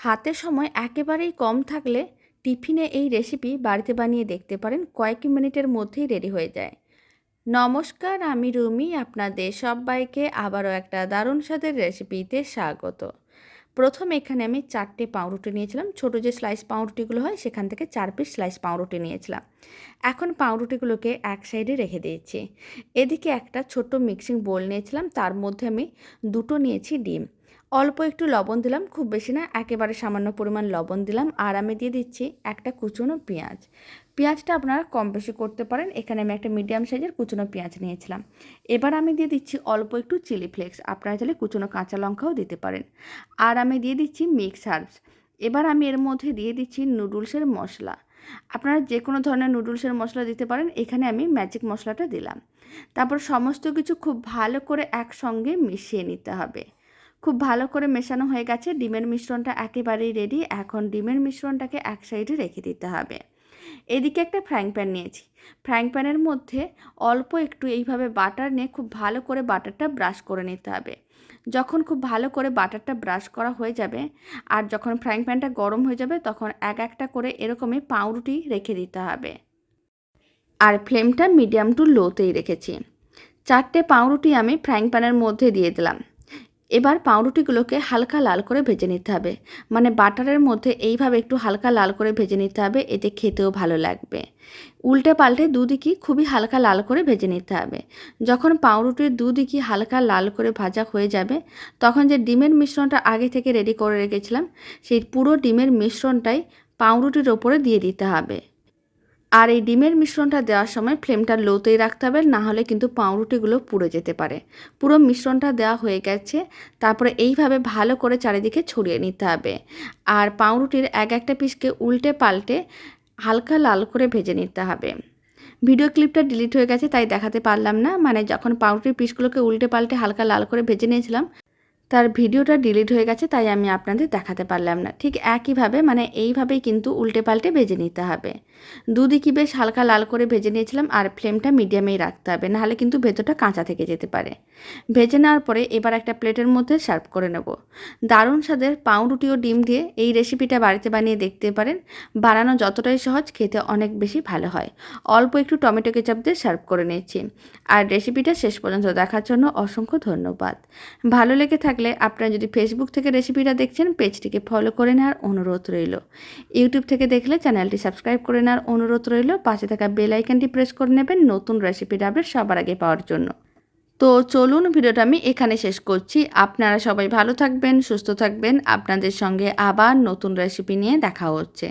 হাতে সময় একেবারেই কম থাকলে টিফিনে এই রেসিপি বাড়িতে বানিয়ে দেখতে পারেন, কয়েক মিনিটের মধ্যেই রেডি হয়ে যায়। নমস্কার, আমি রুমি, আপনাদের সবাইকে আবারও একটা দারুণ স্বাদের রেসিপিতে স্বাগত। প্রথমে এখানে আমি 4টে পাউরুটি নিয়েছিলাম। ছোটো যে স্লাইস পাউরুটিগুলো হয় সেখান থেকে 4 পিস স্লাইস পাউরুটি নিয়েছিলাম। এখন পাউরুটিগুলোকে এক সাইডে রেখে দিয়েছি। এদিকে একটা ছোট্ট মিক্সিং বোল নিয়েছিলাম, তার মধ্যে আমি 2টো নিয়েছি ডিম। অল্প একটু লবণ দিলাম, খুব বেশি না, একেবারে সামান্য পরিমাণ লবণ দিলাম। আর আমি দিয়ে দিচ্ছি একটা কুচনো পেঁয়াজ। পেঁয়াজটা আপনারা কম বেশি করতে পারেন, এখানে আমি একটা মিডিয়াম সাইজের কুচনো পেঁয়াজ নিয়েছিলাম। এবার আমি দিয়ে দিচ্ছি অল্প একটু চিলি ফ্লেক্স, আপনারা চাইলে কুচনো কাঁচা লঙ্কাও দিতে পারেন। আর আমি দিয়ে দিচ্ছি মিক্স হার্বস। এবার আমি এর মধ্যে দিয়ে দিচ্ছি নুডলসের মশলা। আপনারা যে কোনো ধরনের নুডলসের মশলা দিতে পারেন, এখানে আমি ম্যাজিক মশলাটা দিলাম। তারপর সমস্ত কিছু খুব ভালো করে একসঙ্গে মিশিয়ে নিতে হবে। খুব ভালো করে মেশানো হয়ে গেছে, ডিমের মিশ্রণটা একেবারেই রেডি। এখন ডিমের মিশ্রণটাকে এক সাইডে রেখে দিতে হবে। এদিকে একটা ফ্রাইং প্যান নিয়েছি। ফ্রাইং প্যানের মধ্যে অল্প একটু এইভাবে বাটার নিয়ে খুব ভালো করে বাটারটা ব্রাশ করে নিতে হবে। যখন খুব ভালো করে বাটারটা ব্রাশ করা হয়ে যাবে আর যখন ফ্রাইং প্যানটা গরম হয়ে যাবে, তখন এক একটা করে এরকমই পাউরুটি রেখে দিতে হবে। আর ফ্লেমটা মিডিয়াম টু লোতেই রেখেছি। 4টে পাউরুটি আমি ফ্রাইং প্যানের মধ্যে দিয়ে দিলাম। এবার পাউরুটিগুলোকে হালকা লাল করে ভেজে নিতে হবে, মানে বাটারের মধ্যে এইভাবে একটু হালকা লাল করে ভেজে নিতে হবে, এতে খেতেও ভালো লাগবে। উল্টে পাল্টে দুদিকই খুবই হালকা লাল করে ভেজে নিতে হবে। যখন পাউরুটির দুদিকই হালকা লাল করে ভাজা হয়ে যাবে, তখন যে ডিমের মিশ্রণটা আগে থেকে রেডি করে রেখেছিলাম, সেই পুরো ডিমের মিশ্রণটাই পাউরুটির ওপরে দিয়ে দিতে হবে। আর এই ডিমের মিশ্রণটা দেওয়ার সময় ফ্লেমটা লোতেই রাখতে হবে, না হলে কিন্তু পাউরুটিগুলো পুড়ে যেতে পারে। পুরো মিশ্রণটা দেওয়া হয়ে গেছে, তারপরে এইভাবে ভালো করে চারিদিকে ছড়িয়ে নিতে হবে। আর পাউরুটির এক একটা পিসকে উল্টে পাল্টে হালকা লাল করে ভেজে নিতে হবে। ভিডিও ক্লিপটা ডিলিট হয়ে গেছে, তাই দেখাতে পারলাম না। মানে যখন পাউরুটির পিসগুলোকে উল্টে পাল্টে হালকা লাল করে ভেজে নিয়েছিলাম, তার ভিডিওটা ডিলিট হয়ে গেছে, তাই আমি আপনাদের দেখাতে পারলাম না। ঠিক একইভাবে, মানে এইভাবেই কিন্তু উল্টে পাল্টে ভেজে নিতে হবে। দুদিকই বেশ হালকা লাল করে ভেজে নিয়েছিলাম, আর ফ্লেমটা মিডিয়ামেই রাখতে হবে, নাহলে কিন্তু ভেতরটা কাঁচা থেকে যেতে পারে। ভেজে নেওয়ার পরে এবার একটা প্লেটের মধ্যে সার্ভ করে নেব। দারুণ স্বাদের পাউরুটি ও ডিম দিয়ে এই রেসিপিটা বাড়িতে বানিয়ে দেখতে পারেন। বানানো যতটাই সহজ, খেতে অনেক বেশি ভালো হয়। অল্প একটু টমেটো কেচাপ দিয়ে সার্ভ করে নিয়েছি। আর রেসিপিটা শেষ পর্যন্ত দেখার জন্য অসংখ্য ধন্যবাদ। ভালো লেগে থাকলে আপনারা যদি ফেসবুক থেকে রেসিপিটা দেখছেন, পেজটিকে ফলো করে নেওয়ার অনুরোধ রইল। ইউটিউব থেকে দেখলে চ্যানেলটি সাবস্ক্রাইব করে নেওয়ার অনুরোধ রইল। পাশে থাকা বেল আইকনটি প্রেস করে নেবেন নতুন রেসিপির আপডেট সবার আগে পাওয়ার জন্য। তো চলুন, ভিডিওটা আমি এখানে শেষ করছি। আপনারা সবাই ভালো থাকবেন, সুস্থ থাকবেন। আপনাদের সঙ্গে আবার নতুন রেসিপি নিয়ে দেখা হচ্ছে।